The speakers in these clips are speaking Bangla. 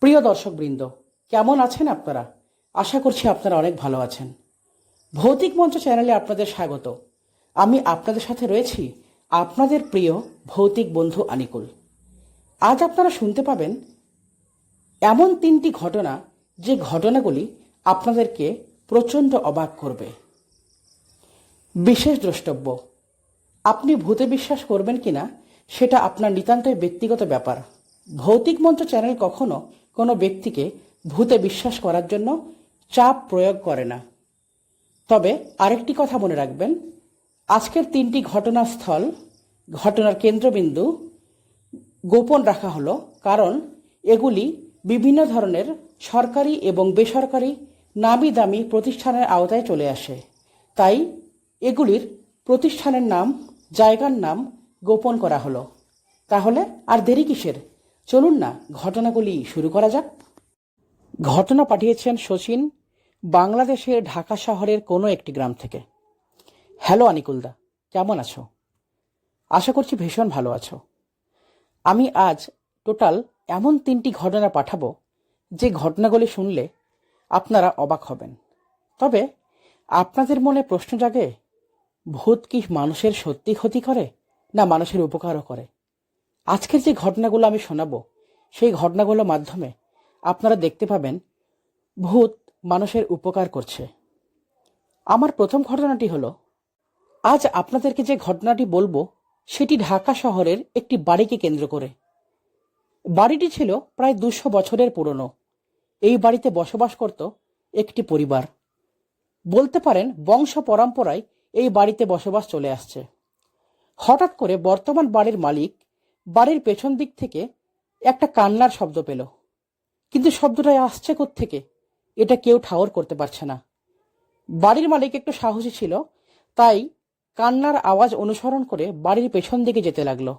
প্রিয় দর্শকবৃন্দ, কেমন আছেন আপনারা? আশা করছি আপনারা অনেক ভালো আছেন। ভৌতিক মঞ্চ চ্যানেলে আপনাদের স্বাগত। আমি আপনাদের সাথে রয়েছি, আপনাদের প্রিয় ভৌতিক বন্ধু আনিকুল। আজ আপনারা শুনতে পাবেন এমন 3টি ঘটনা, যে ঘটনাগুলি আপনাদেরকে প্রচণ্ড অবাক করবে। বিশেষ দ্রষ্টব্য: আপনি ভূতে বিশ্বাস করবেন কিনা সেটা আপনার নিতান্তই ব্যক্তিগত ব্যাপার। ভৌতিক মঞ্চ চ্যানেল কখনো কোনো ব্যক্তিকে ভূতে বিশ্বাস করার জন্য চাপ প্রয়োগ করে না। তবে আরেকটি কথা মনে রাখবেন, আজকের 3টি ঘটনাস্থল, ঘটনার কেন্দ্রবিন্দু গোপন রাখা হলো, কারণ এগুলি বিভিন্ন ধরনের সরকারি এবং বেসরকারি নামি দামি প্রতিষ্ঠানের আওতায় চলে আসে। তাই এগুলির প্রতিষ্ঠানের নাম, জায়গার নাম গোপন করা হলো। তাহলে আর দেরি কিসের? চলুন না ঘটনাগুলি শুরু করা যাক। ঘটনা পাঠিয়েছেন শচীন, বাংলাদেশের ঢাকা শহরের কোনো একটি গ্রাম থেকে। হ্যালো আনিকুলদা, কেমন আছো? আশা করছি ভীষণ ভালো আছো। আমি আজ টোটাল এমন 3টি ঘটনা পাঠাবো, যে ঘটনাগুলি শুনলে আপনারা অবাক হবেন। তবে আপনাদের মনে প্রশ্ন জাগে, ভূত কি মানুষের সত্যি ক্ষতি করে, না মানুষের উপকারও করে? আজকের যে ঘটনাগুলো আমি শোনাবো, সেই ঘটনাগুলোর মাধ্যমে আপনারা দেখতে পাবেন ভূত মানুষের উপকার করছে। আমার প্রথম ঘটনাটি হলো, আজ আপনাদেরকে যে ঘটনাটি বলবো সেটি ঢাকা শহরের একটি বাড়িকে কেন্দ্র করে। বাড়িটি ছিল প্রায় 200 বছরের পুরনো। এই বাড়িতে বসবাস করত একটি পরিবার। বলতে পারেন বংশ পরম্পরায় এই বাড়িতে বসবাস চলে আসছে। হঠাৎ করে বর্তমান বাড়ির মালিক বাড়ির পেছন দিক থেকে একটা কান্নার শব্দ পেল, কিন্তু শব্দটা আসছে কোত্থেকে এটা কেউ ঠাউর করতে পারছে না। বাড়ির মালিক একটু সাহসী ছিল, তাই কান্নার আওয়াজ অনুসরণ করে বাড়ির পেছন দিকে যেতে লাগলো।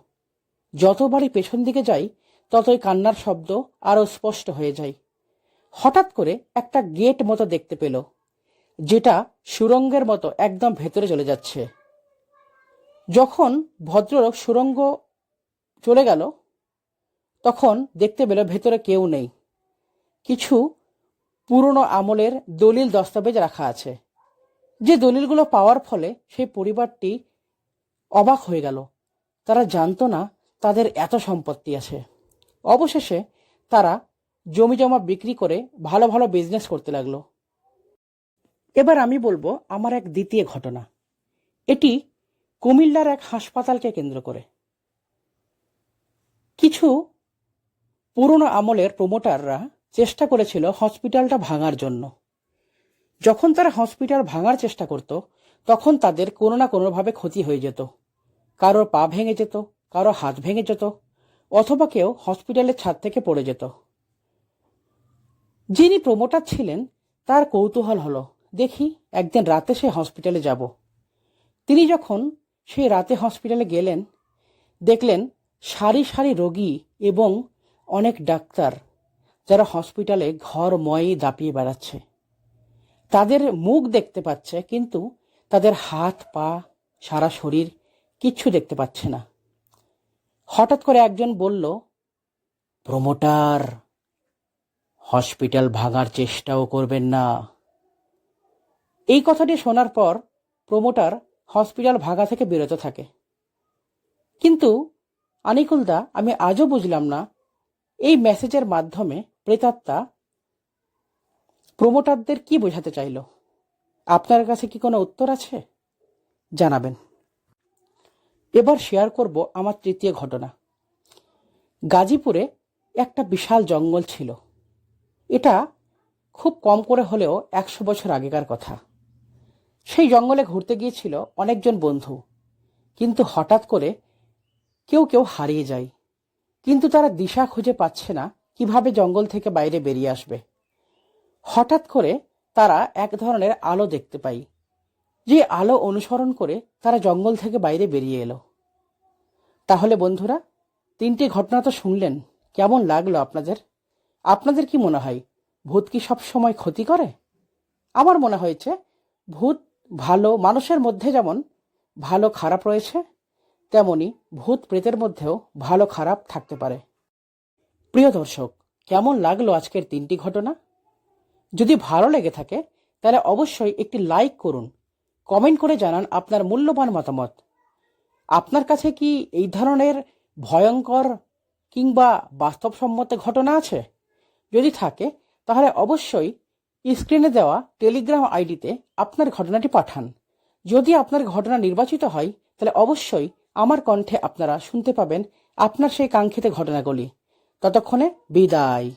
যত বাড়ি পেছন দিকে যায়, ততই কান্নার শব্দ আরো স্পষ্ট হয়ে যায়। হঠাৎ করে একটা গেট মতো দেখতে পেল, যেটা সুড়ঙ্গের মতো একদম ভেতরে চলে যাচ্ছে। যখন ভদ্রলোক সুড়ঙ্গ চলে গেল, তখন দেখতে পেল ভেতরে কেউ নেই। কিছু পুরনো আমলের দলিল দস্তাবেজ রাখা আছে। যে দলিলগুলো পাওয়ার ফলে সেই পরিবারটি অবাক হয়ে গেল। তারা জানতো না তাদের এত সম্পত্তি আছে। অবশেষে তারা জমি জমা বিক্রি করে ভালো ভালো বিজনেস করতে লাগলো। এবার আমি বলবো আমার এক দ্বিতীয় ঘটনা। এটি কুমিল্লার এক হাসপাতালকে কেন্দ্র করে। কিছু পুরনো আমলের প্রমোটাররা চেষ্টা করেছিল হসপিটালটা ভাঙার জন্য। যখন তারা হসপিটাল ভাঙার চেষ্টা করত, তখন তাদের কোনো না কোনোভাবে ক্ষতি হয়ে যেত। কারোর পা ভেঙে যেত, কারো হাত ভেঙে যেত, অথবা কেউ হসপিটালের ছাদ থেকে পড়ে যেত। যিনি প্রমোটার ছিলেন, তার কৌতূহল হলো, দেখি একদিন রাতে সে হসপিটালে যাব। তিনি যখন সেই রাতে হসপিটালে গেলেন, দেখলেন সারি সারি রোগী এবং অনেক ডাক্তার, যারা হসপিটালে ঘরময় দাপিয়ে বেড়াচ্ছে। তাদের মুখ দেখতে পাচ্ছে, কিন্তু তাদের হাত পা সারা শরীর কিচ্ছু দেখতে পাচ্ছে না। হঠাৎ করে একজন বলল, প্রমোটার, হসপিটাল ভাঙার চেষ্টাও করবেন না। এই কথাটি শোনার পর প্রমোটার হসপিটাল ভাঙা থেকে বিরত থাকে। কিন্তু আনিকুলদা, আমি আজও বুঝলাম না এই মেসেজের মাধ্যমে প্রেতাত্মা প্রমোটারদের কি বোঝাতে চাইল। আপনার কাছে কি কোনো উত্তর আছে? জানাবেন। এবার শেয়ার করব আমার তৃতীয় ঘটনা। গাজীপুরে একটা বিশাল জঙ্গল ছিল। এটা খুব কম করে হলেও 100 বছর আগেকার কথা। সেই জঙ্গলে ঘুরতে গিয়েছিল অনেকজন বন্ধু, কিন্তু হঠাৎ করে কেউ কেউ হারিয়ে যায়। কিন্তু তারা দিশা খুঁজে পাচ্ছে না কিভাবে জঙ্গল থেকে বাইরে বেরিয়ে আসবে। হঠাৎ করে তারা এক ধরনের আলো দেখতে পায়। যে আলো অনুসরণ করে তারা জঙ্গল থেকে বাইরে বেরিয়ে এলো। তাহলে বন্ধুরা, 3টি ঘটনা তো শুনলেন, কেমন লাগলো আপনাদের? আপনাদের কি মনে হয়, ভূত কি সব সময় ক্ষতি করে? আমার মনে হয়েছে ভূত ভালো, মানুষের মধ্যে যেমন ভালো খারাপ রয়েছে, তেমনি ভূত প্রেতের মধ্যেও ভালো খারাপ থাকতে পারে। প্রিয় দর্শক, কেমন লাগলো আজকের 3টি ঘটনা? যদি ভালো লেগে থাকে তাহলে অবশ্যই একটি লাইক করুন, কমেন্ট করে জানান আপনার মূল্যবান মতামত। আপনার কাছে কি এই ধরনের ভয়ঙ্কর কিংবা বাস্তবসম্মত ঘটনা আছে? যদি থাকে তাহলে অবশ্যই স্ক্রিনে দেওয়া টেলিগ্রাম আইডিতে আপনার ঘটনাটি পাঠান। যদি আপনার ঘটনা নির্বাচিত হয় তাহলে অবশ্যই আমার কণ্ঠে আপনারা শুনতে পাবেন আপনার সেই কাঙ্ক্ষিত ঘটনাগুলি। ততক্ষণে বিদায়।